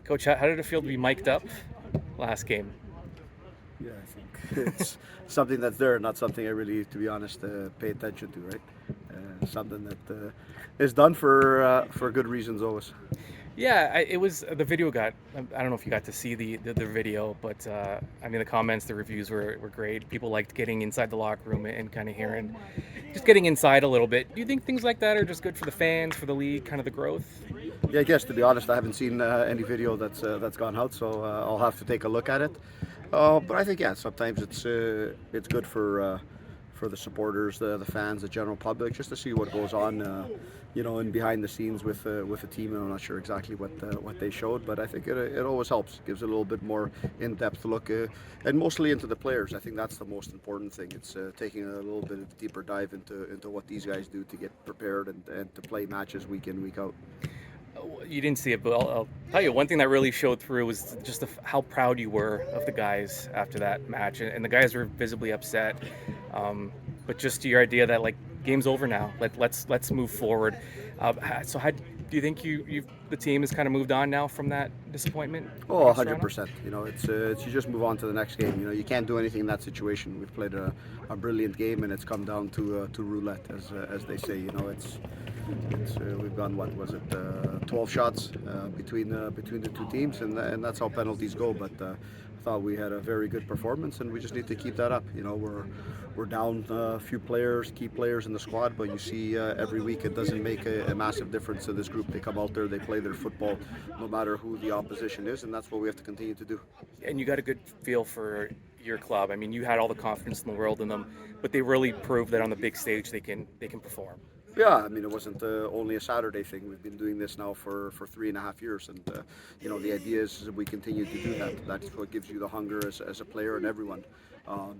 Coach, how did it feel to be mic'd up last game? Yeah, I think it's something that's there, not something I really, to be honest, pay attention to, right? Something that is done for good reasons always. Yeah, it was the video got. I don't know if you got to see the video, but I mean the comments, the reviews were great. People liked getting inside the locker room and kind of hearing, just getting inside a little bit. Do you think things like that are just good for the fans, for the league, kind of the growth? Yeah, I guess to be honest, I haven't seen any video that's gone out, so I'll have to take a look at it. But I think yeah, sometimes it's good for the supporters, the fans, the general public, just to see what goes on, in behind the scenes with the team. And I'm not sure exactly what they showed, but I think it always helps. Gives a little bit more in-depth look, and mostly into the players. I think that's the most important thing. It's taking a little bit of deeper dive into what these guys do to get prepared and to play matches week in, week out. You didn't see it, but I'll tell you one thing that really showed through was just how proud you were of the guys after that match, and the guys were visibly upset. But just your idea that like game's over now, let's move forward. So how do you think the team has kind of moved on now from that disappointment Oh, against Toronto? 100%. It's you just move on to the next game. You can't do anything in that situation. We've played a brilliant game, and it's come down to roulette, as they say. It's we've gone, what was it, 12 shots between the two teams, and that's how penalties go. But I thought we had a very good performance, and we just need to keep that up. We're down a few players, key players in the squad, but you see every week it doesn't make a massive difference to this group. They come out there, they play their football, no matter who the opposition is, and that's what we have to continue to do. And you got a good feel for your club. I mean, you had all the confidence in the world in them, but they really proved that on the big stage they can perform. Yeah, I mean, it wasn't only a Saturday thing. We've been doing this now for 3.5 years, and the idea is that we continue to do that. That's what gives you the hunger as a player and everyone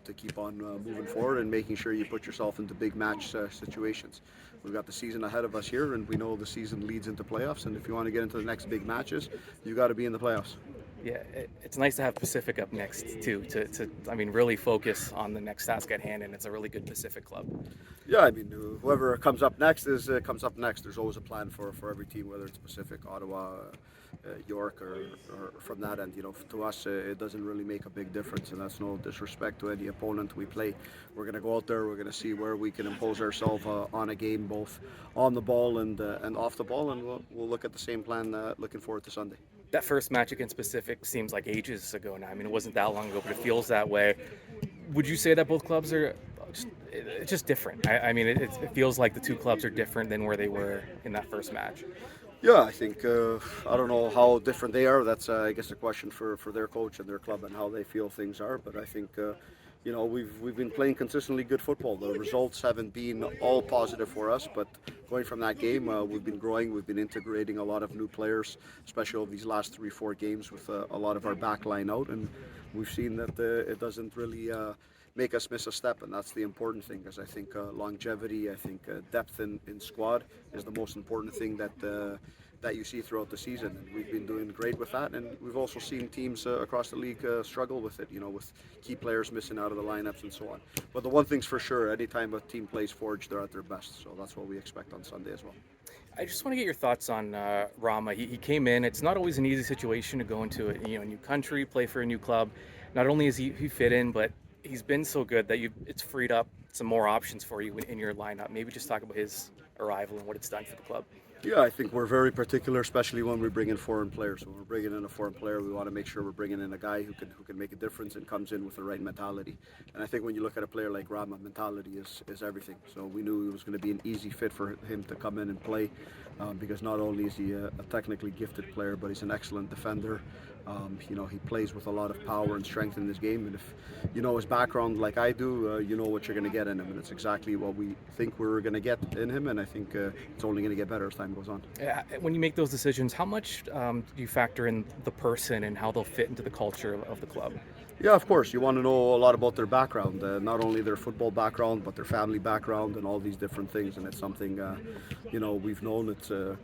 to keep on moving forward and making sure you put yourself into big match situations. We've got the season ahead of us here, and we know the season leads into playoffs. And if you want to get into the next big matches, you got to be in the playoffs. Yeah, it's nice to have Pacific up next too. To I mean, really focus on the next task at hand, and it's a really good Pacific club. Yeah, I mean, whoever comes up next comes up next. There's always a plan for every team, whether it's Pacific, Ottawa, York, or from that end. To us, it doesn't really make a big difference, and that's no disrespect to any opponent we play. We're going to go out there. We're going to see where we can impose ourselves on a game, both on the ball and off the ball, and we'll look at the same plan. Looking forward to Sunday. That first match against Pacific seems like ages ago now. I mean, it wasn't that long ago, but it feels that way. Would you say that both clubs are it's just different? I mean, it feels like the two clubs are different than where they were in that first match. Yeah, I think I don't know how different they are. That's I guess a question for their coach and their club and how they feel things are. But I think we've been playing consistently good football. The results haven't been all positive for us, but going from that game, we've been growing. We've been integrating a lot of new players, especially over these last 3-4 games with a lot of our back line out, and we've seen that it doesn't really make us miss a step, and that's the important thing. Because I think longevity, I think depth in squad is the most important thing that you see throughout the season, and we've been doing great with that. And we've also seen teams across the league struggle with it, with key players missing out of the lineups and so on. But the one thing's for sure, anytime a team plays Forge, they're at their best. So that's what we expect on Sunday as well. I just want to get your thoughts on Rama. He came in. It's not always an easy situation to go into a new country, play for a new club. Not only is he fit in, but he's been so good that it's freed up some more options for you in your lineup. Maybe just talk about his arrival and what it's done for the club. Yeah, I think we're very particular, especially when we bring in foreign players. When we're bringing in a foreign player, we want to make sure we're bringing in a guy who can make a difference and comes in with the right mentality. And I think when you look at a player like Rama, mentality is everything. So we knew it was going to be an easy fit for him to come in and play because not only is he a technically gifted player, but he's an excellent defender. He plays with a lot of power and strength in this game, and if you know his background like I do, you know what you're going to get in him, and it's exactly what we think we're going to get in him, and I think it's only going to get better as time goes on. When you make those decisions, how much do you factor in the person and how they'll fit into the culture of the club? Yeah, of course. You want to know a lot about their background, not only their football background, but their family background and all these different things, and it's something we've known. It's a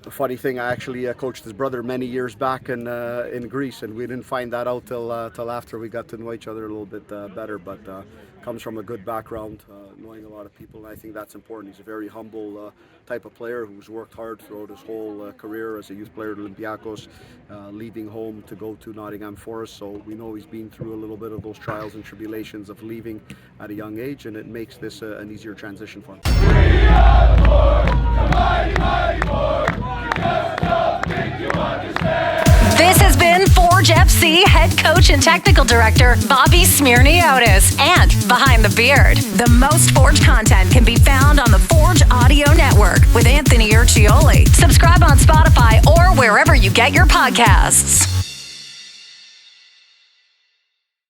funny thing. I actually coached his brother many years back in Greece, and we didn't find that out till after we got to know each other a little bit better. But comes from a good background, knowing a lot of people, and I think that's important. He's a very humble type of player who's worked hard throughout his whole career as a youth player at Olympiacos, leaving home to go to Nottingham Forest. So we know he's been through a little bit of those trials and tribulations of leaving at a young age, and it makes this an easier transition for him. This has been Forge FC head coach and technical director Bobby Smyrniotis and Behind the Beard. The most Forge content can be found on the Forge Audio Network with Anthony Urciuoli. Subscribe on Spotify or wherever you get your podcasts.